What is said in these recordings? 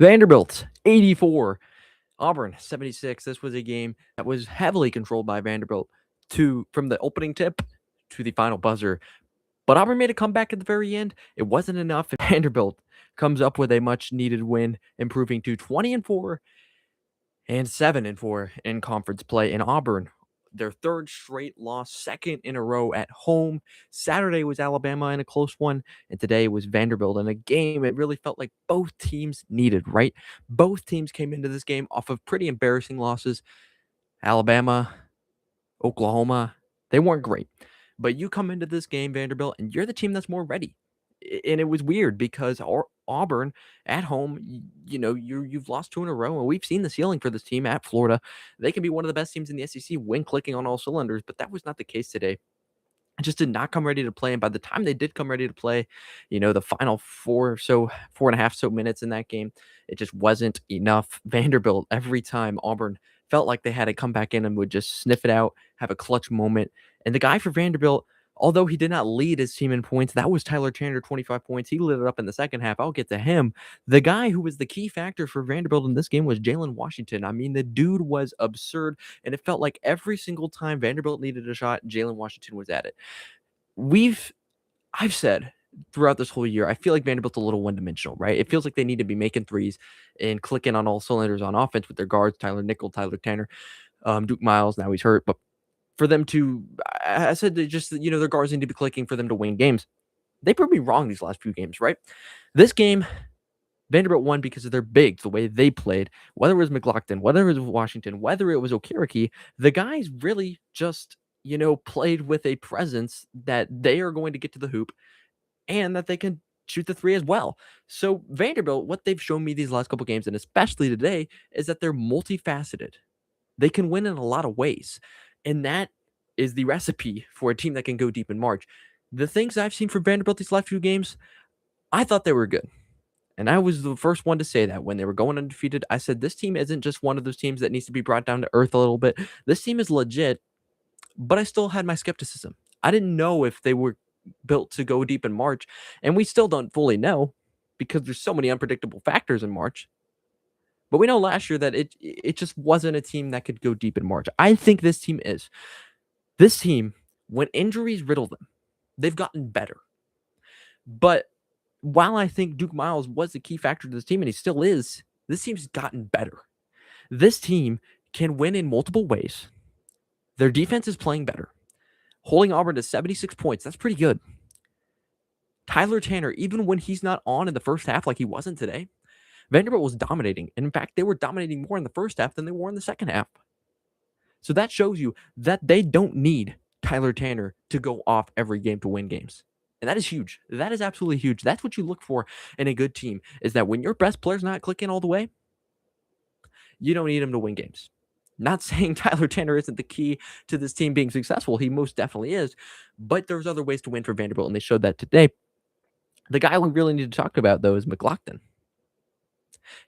Vanderbilt 84, Auburn 76. This was a game that was heavily controlled by Vanderbilt from the opening tip to the final buzzer. But Auburn made a comeback at the very end. It wasn't enough. Vanderbilt comes up with a much needed win, improving to 20-4 and 7-4 in conference play. In Auburn, their third straight loss, second in a row at home. Saturday was Alabama in a close one, and today was Vanderbilt in a game it really felt like both teams needed, right? Both teams came into this game off of pretty embarrassing losses. Alabama, Oklahoma, they weren't great. But you come into this game, Vanderbilt, and you're the team that's more ready. And it was weird because Auburn at home, you've lost two in a row, and we've seen the ceiling for this team at Florida. They can be one of the best teams in the SEC when clicking on all cylinders, but that was not the case today. I just did not come ready to play, and by the time they did come ready to play, the final 4.5 minutes in that game, it just wasn't enough. Vanderbilt, every time Auburn felt like they had to come back in and would just sniff it out, have a clutch moment. And the guy for Vanderbilt, although he did not lead his team in points, that was Tyler Tanner, 25 points. He lit it up in the second half. I'll get to him. The guy who was the key factor for Vanderbilt in this game was Jalen Washington. I mean, the dude was absurd, and it felt like every single time Vanderbilt needed a shot, Jalen Washington was at it. I've said throughout this whole year, I feel like Vanderbilt's a little one-dimensional, right? It feels like they need to be making threes and clicking on all cylinders on offense with their guards, Tyler Nickel, Tyler Tanner, Duke Miles, now he's hurt. But for them to, I said their guards need to be clicking for them to win games. They proved me wrong these last few games, right? This game, Vanderbilt won because of their bigs, the way they played, whether it was McLaughlin, whether it was Washington, whether it was Okereke, the guys really just played with a presence that they are going to get to the hoop and that they can shoot the three as well. So Vanderbilt, what they've shown me these last couple games, and especially today, is that they're multifaceted. They can win in a lot of ways. And that is the recipe for a team that can go deep in March. The things I've seen from Vanderbilt these last few games, I thought they were good. And I was the first one to say that when they were going undefeated. I said, this team isn't just one of those teams that needs to be brought down to earth a little bit. This team is legit. But I still had my skepticism. I didn't know if they were built to go deep in March, and we still don't fully know because there's so many unpredictable factors in March. But we know last year that it just wasn't a team that could go deep in March. I think this team is. This team, when injuries riddle them, they've gotten better. But while I think Duke Miles was the key factor to this team, and he still is, this team's gotten better. This team can win in multiple ways. Their defense is playing better. Holding Auburn to 76 points, that's pretty good. Tyler Tanner, even when he's not on in the first half like he wasn't today, Vanderbilt was dominating. And in fact, they were dominating more in the first half than they were in the second half. So that shows you that they don't need Tyler Tanner to go off every game to win games. And that is huge. That is absolutely huge. That's what you look for in a good team, is that when your best player's not clicking all the way, you don't need him to win games. Not saying Tyler Tanner isn't the key to this team being successful. He most definitely is. But there's other ways to win for Vanderbilt, and they showed that today. The guy we really need to talk about, though, is McLaughlin.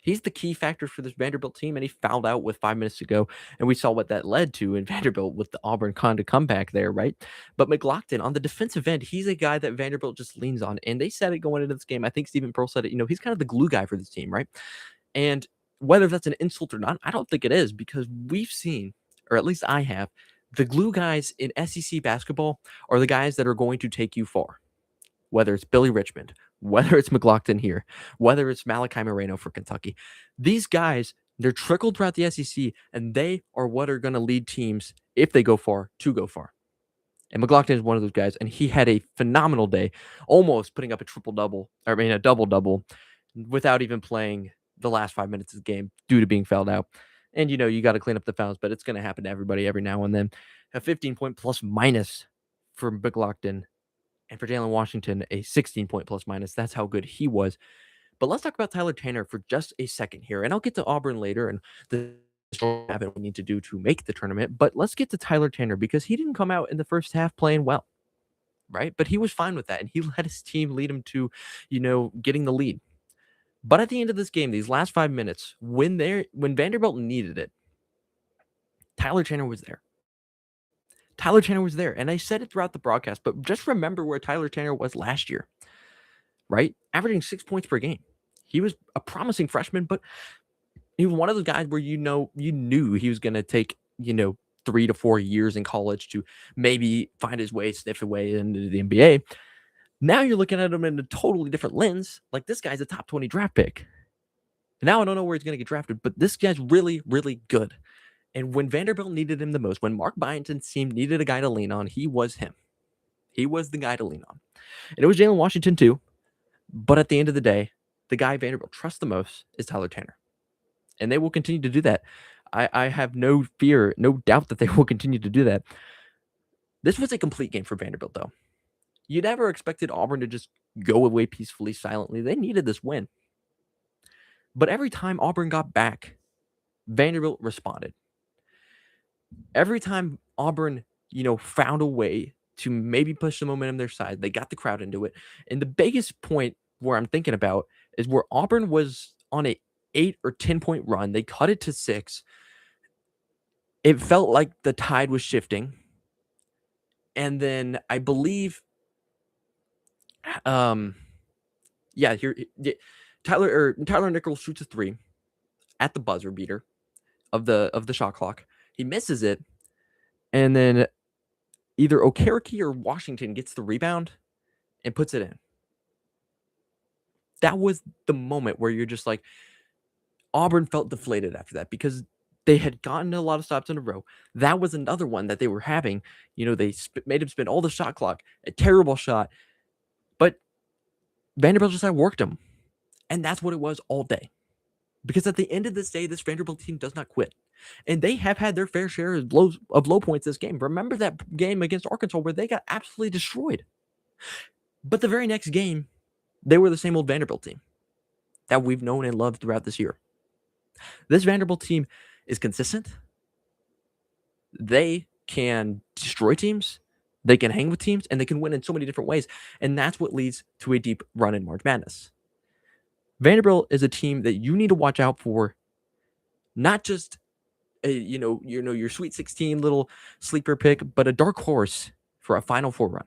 He's the key factor for this Vanderbilt team, and he fouled out with 5 minutes to go, and we saw what that led to in Vanderbilt with the Auburn Conda comeback there, right? But McLaughlin, on the defensive end, he's a guy that Vanderbilt just leans on, and they said it going into this game. I think Stephen Pearl said it. He's kind of the glue guy for this team, right? And whether that's an insult or not, I don't think it is, because we've seen, or at least I have, the glue guys in SEC basketball are the guys that are going to take you far. Whether it's Billy Richmond, whether it's McLaughlin here, whether it's Malachi Moreno for Kentucky. These guys, they're trickled throughout the SEC, and they are what are going to lead teams, if they go far, to go far. And McLaughlin is one of those guys, and he had a phenomenal day, almost putting up a double-double, without even playing the last 5 minutes of the game due to being fouled out. And, you got to clean up the fouls, but it's going to happen to everybody every now and then. A 15-point plus-minus for McLaughlin, and for Jalen Washington, a 16-point plus-minus. That's how good he was. But let's talk about Tyler Tanner for just a second here, and I'll get to Auburn later and the we need to do to make the tournament. But let's get to Tyler Tanner, because he didn't come out in the first half playing well, right? But he was fine with that, and he let his team lead him to, getting the lead. But at the end of this game, these last 5 minutes, when Vanderbilt needed it, Tyler Tanner was there. Tyler Tanner was there, and I said it throughout the broadcast, but just remember where Tyler Tanner was last year, right? Averaging 6 points per game. He was a promising freshman, but he was one of those guys where you knew he was going to take 3 to 4 years in college to maybe find his way, sniff his way into the NBA. Now you're looking at him in a totally different lens. Like, this guy's a top 20 draft pick. Now I don't know where he's going to get drafted, but this guy's really, really good. And when Vanderbilt needed him the most, when Mark Byington's team needed a guy to lean on, he was him. He was the guy to lean on. And it was Jalen Washington too. But at the end of the day, the guy Vanderbilt trusts the most is Tyler Tanner. And they will continue to do that. I have no fear, no doubt that they will continue to do that. This was a complete game for Vanderbilt, though. You never expected Auburn to just go away peacefully, silently. They needed this win. But every time Auburn got back, Vanderbilt responded. Every time Auburn, found a way to maybe push the momentum their side, they got the crowd into it. And the biggest point where I'm thinking about is where Auburn was on a 8 or 10 point run. They cut it to 6. It felt like the tide was shifting. And then I believe, Tyler Nichols shoots a 3 at the buzzer beater of the shot clock. He misses it, and then either Okereke or Washington gets the rebound and puts it in. That was the moment where you're just like, Auburn felt deflated after that because they had gotten a lot of stops in a row. That was another one that they were having. They made him spend all the shot clock, a terrible shot. But Vanderbilt just outworked him. And that's what it was all day. Because at the end of this day, this Vanderbilt team does not quit. And they have had their fair share of low points this game. Remember that game against Arkansas where they got absolutely destroyed. But the very next game, they were the same old Vanderbilt team that we've known and loved throughout this year. This Vanderbilt team is consistent. They can destroy teams. They can hang with teams, and they can win in so many different ways. And that's what leads to a deep run in March Madness. Vanderbilt is a team that you need to watch out for, not just your Sweet 16 little sleeper pick, but a dark horse for a Final Four run.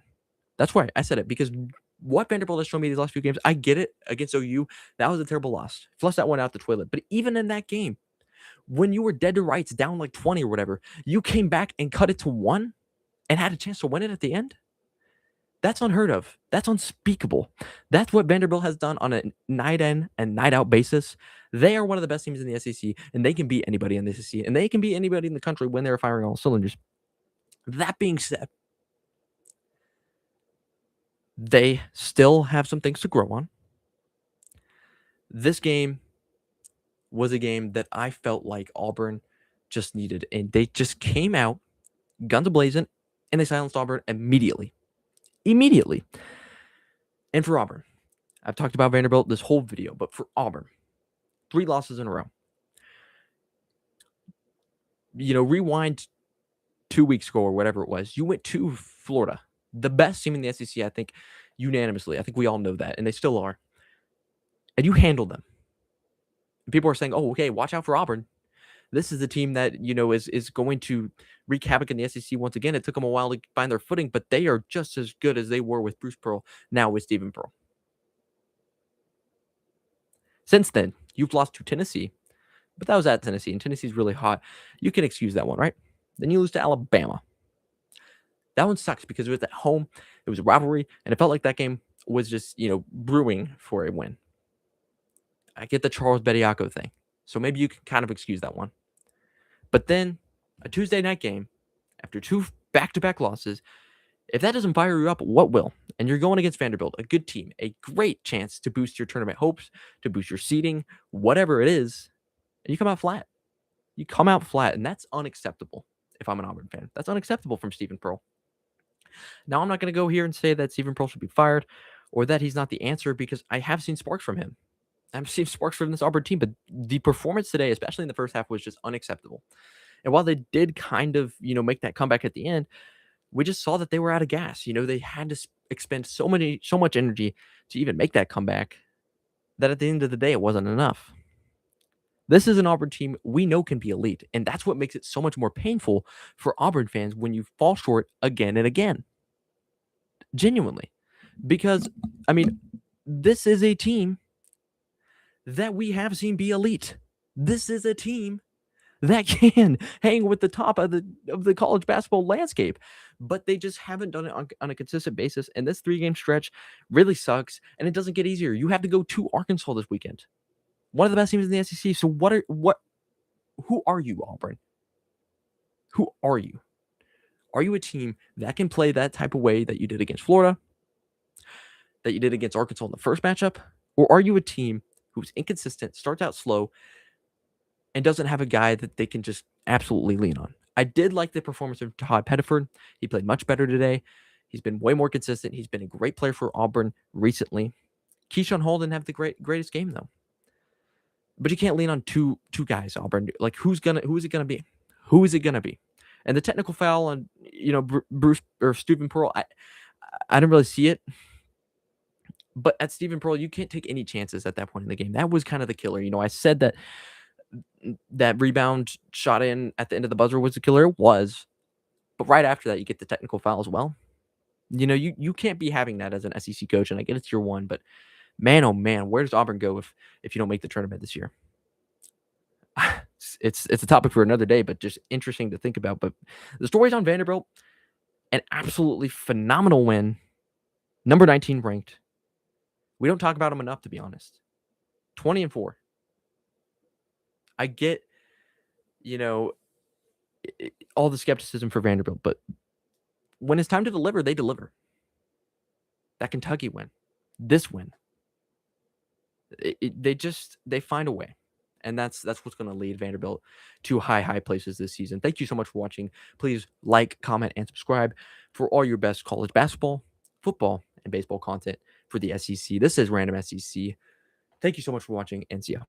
That's why I said it, because what Vanderbilt has shown me these last few games, I get it against OU. That was a terrible loss. Flush that one out the toilet. But even in that game, when you were dead to rights, down like 20 or whatever, you came back and cut it to 1 and had a chance to win it at the end. That's unheard of. That's unspeakable. That's what Vanderbilt has done on a night in and night out basis. They are one of the best teams in the SEC, and they can beat anybody in the SEC, and they can beat anybody in the country when they're firing all cylinders. That being said, they still have some things to grow on. This game was a game that I felt like Auburn just needed, and they just came out guns a-blazing, and they silenced Auburn immediately. And for Auburn, I've talked about Vanderbilt this whole video, but for Auburn, 3 losses in a row. Rewind 2 weeks ago or whatever it was, you went to Florida, the best team in the SEC, I think, unanimously. I think we all know that, and they still are. And you handled them. And people are saying, oh, okay, watch out for Auburn. This is a team that, is going to wreak havoc in the SEC once again. It took them a while to find their footing, but they are just as good as they were with Bruce Pearl, now with Stephen Pearl. Since then, you've lost to Tennessee, but that was at Tennessee, and Tennessee's really hot. You can excuse that one, right? Then you lose to Alabama. That one sucks because it was at home. It was a rivalry, and it felt like that game was just, brewing for a win. I get the Charles Bediako thing, so maybe you can kind of excuse that one. But then a Tuesday night game after 2 back-to-back losses, if that doesn't fire you up, what will? And you're going against Vanderbilt, a good team, a great chance to boost your tournament hopes, to boost your seeding, whatever it is, and you come out flat. And that's unacceptable if I'm an Auburn fan. That's unacceptable from Stephen Pearl. Now, I'm not going to go here and say that Stephen Pearl should be fired or that he's not the answer, because I have seen sparks from him. I've seen sparks from this Auburn team, but the performance today, especially in the first half, was just unacceptable. And while they did kind of, make that comeback at the end, we just saw that they were out of gas. They had to expend so much energy to even make that comeback that at the end of the day, it wasn't enough. This is an Auburn team we know can be elite, and that's what makes it so much more painful for Auburn fans when you fall short again and again. Genuinely. Because, this is a team that we have seen be elite. This is a team that can hang with the top of the college basketball landscape, but they just haven't done it on a consistent basis. And this 3-game stretch really sucks, and it doesn't get easier. You have to go to Arkansas this weekend, one of the best teams in the SEC. So who are you, Auburn? Who are you? Are you a team that can play that type of way that you did against Florida, that you did against Arkansas in the first matchup? Or are you a team who's inconsistent, starts out slow, and doesn't have a guy that they can just absolutely lean on? I did like the performance of Todd Pettiford. He played much better today. He's been way more consistent. He's been a great player for Auburn recently. Keyshawn Hall didn't have the greatest game, though. But you can't lean on two guys, Auburn. Like, who is it gonna be? Who is it gonna be? And the technical foul on, Bruce or Stephen Pearl, I didn't really see it. But at Stephen Pearl, you can't take any chances at that point in the game. That was kind of the killer. I said that rebound shot in at the end of the buzzer was the killer. It was. But right after that, you get the technical foul as well. You can't be having that as an SEC coach, and I get it's year one, but man, oh man, where does Auburn go if you don't make the tournament this year? It's a topic for another day, but just interesting to think about. But the story's on Vanderbilt, an absolutely phenomenal win, number 19 ranked. We don't talk about them enough, to be honest. 20-4. I get, all the skepticism for Vanderbilt, but when it's time to deliver, they deliver. That Kentucky win, this win, they find a way. And that's what's going to lead Vanderbilt to high places this season. Thank you so much for watching. Please like, comment, and subscribe for all your best college basketball, football, and baseball content for the SEC. This is Random SEC. Thank you so much for watching, and see ya.